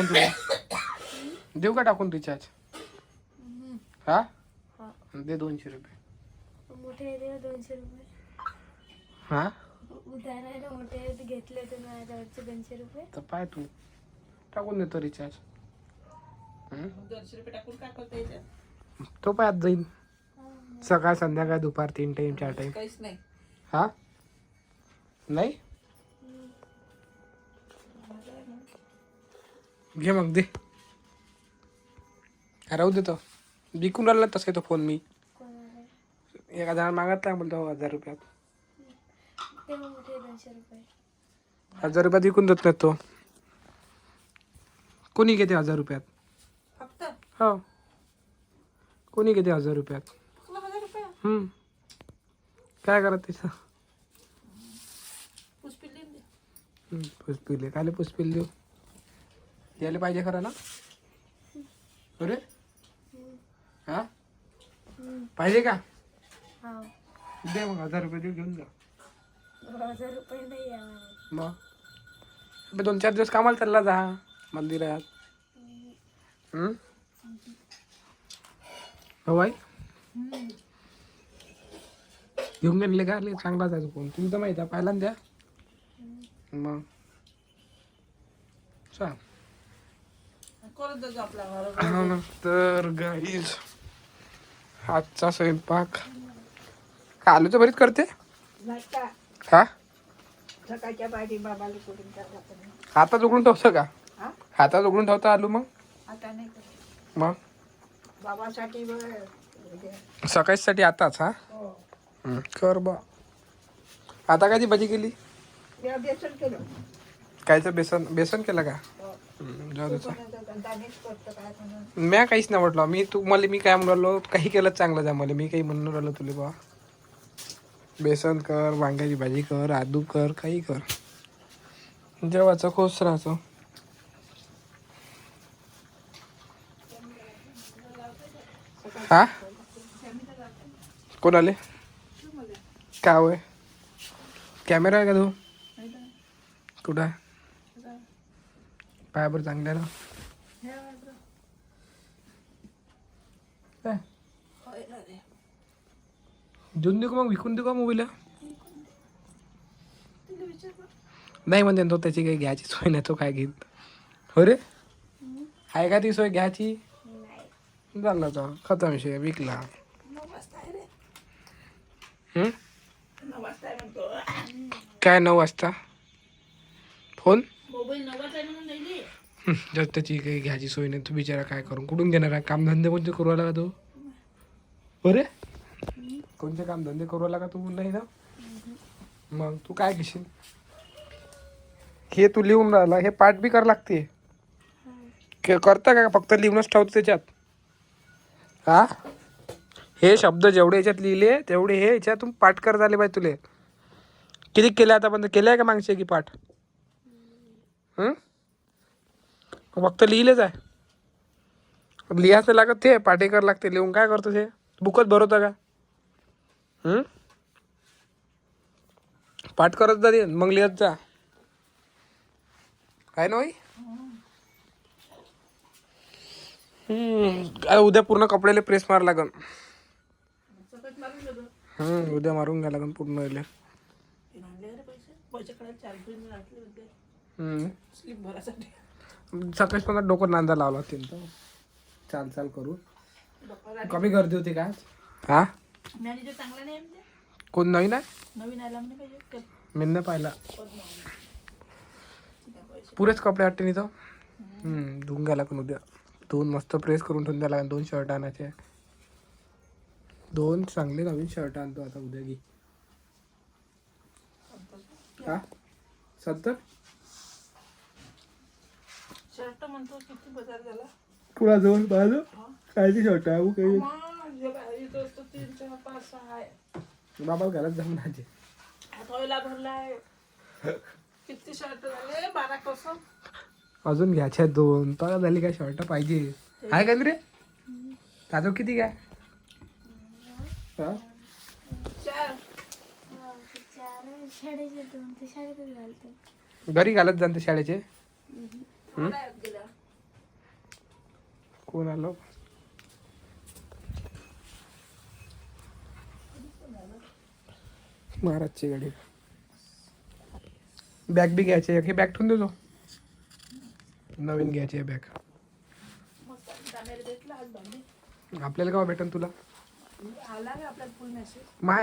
देऊ का टाकून रिचार्ज? हा दे 200 रुपये. मोठे दे 200 रुपये. हा उदाहरण मोठे घेतले तर माझ्यावरचे 200 रुपये. तर पाय तू टाकून देतो रिचार्ज. 200 रुपये टाकून काय करता येते? तो पाय आज जाईल सकाळ संध्याकाळ दुपार 3 टाइम 4 टाइम. काहीच नाही. हा नाही घे मग दे. राहू देतो विकून राहिला तसं तो फोन मी 1000 मागतला बोलतो 1000 रुपयात. ते मोठे 200 रुपये. 1000 रुपयात विकून देत नाही तो. कोणी घेते 1000 रुपयात? फक्त हो कोणी घेते 1000 रुपयात? 1000 रुपये काय करत तिचं? पुष्पिल देऊन दे. पुष्पिले कायले पुष्पिल देऊ? यायला पाहिजे खरं ना? अरे हा पाहिजे का? हा दे मग 1000 रुपये देऊ घेऊन जा. 1000 रुपये नाही आहे. मग 2-4 दिवस कामाला चालला जा मंदिरात. हो बाई घेऊन गेले का? चांगलाच आहे फोन तुला तर माहिती आहे पाहिला ना द्या मग सांग. करत जाऊ आपल्या हो ना. तर गाईज आजचा स्वयंपाक आलूचं भरीत करते हा. सकाळच्या भाजी बाबाला करून टाकला. हातात उघडून ठेवतं का? हातात उघडून ठेवता आलू मग? आता नाही करत. मग बाबासाठी सकाळीसाठी आताच हा कर बा. आता काय ती भाजी केली? बेसन केलं. कायचं बेसन? बेसन केलं का? जाऊ दे. म्या काहीच नाही म्हटलं मी तुम्हाला. मी काय म्हणलो काही केलं चांगलं जा मला. मी काही म्हणून राहिलो तुला बा बेसन कर वांग्याची भाजी कर आदू कर काही कर जेवायचं खुश राहायचं. हा कोण आले? काय होय कॅमेरा आहे का तू? कुठं आहे? पायावर चांगल्या ना देऊन देऊ का मग? विकून देऊ का मोबाईल? नाही म्हणते तो त्याची काही घ्यायची सोय नाही तो काय घेईल. हो रे आहे का ती सोय घ्यायची? झाला तर खतम विषय विकला. काय 9 वाजता फोन? जर त्याची काही घ्यायची सोय नाही तू बिचारा काय करून कुठून घेणार आहे? कामधंदे कोणते करू आला का तू? अरे कोणते कामधंदे करू आला का तू? नाही ना मग तू काय घेशील? हे तू लिहून राहिला हे पाठ बी करावं लागते. करता का फक्त लिहूनच ठेवतो त्याच्यात? हा हे शब्द जेवढे याच्यात लिहिले तेवढे हे याच्यातून पाठ करत आले पाहिजे तुले. किती केले आतापर्यंत? केले आहे का मागचे की पाठ? फक्त लिहिलेच आहे. लिहायचं लागत ते पाठी करावं लागते. लिहून काय करतो ते? बुकच भरवतं का? पाठ करत जा मग लिहत जा काय ना भाई. उद्या पूर्ण कपड्याला प्रेस मार लागन. उद्या मारून घ्या लागन पूर्ण सकाळी पण डोकं नांदा लावला त्यांचं चाल करू. कमी गर्दी होती का? हा कोण नवीन आहे? मी नाही पाहिला. पुरेच कपडे वाटते नाही तर धुवून घ्यायला लागून उद्या. 2 मस्त प्रेस करून ठेवून द्यायला लागेल. 2 शर्ट आणायचे. 2 चांगले नवीन शर्ट आणतो आता उद्या की. हा 70 शर्ट म्हणतो किती बाजार झाला तुला जवळ पाहिलं कायची शर्ट आहे काही बाबाला घरात जाऊन माझे भरलाय. किती शर्ट झाले? 12 कसं अजून घ्यायच्या 2 तर झाली काय शर्ट पाहिजे आहे का रे? ताजो किती काय? घरी घालत जाणते शाळेचे. कोण आलं महाराजची गाडी. बॅग बी घ्यायची हे बॅग ठेवून देतो. नवीन घ्यायची आहे बॅग. मस्त दामेर भेटला आज बांधे आपल्याला केव्हा भेटेल तुला? आला आहे आपल्याला फुल मेसेज. माय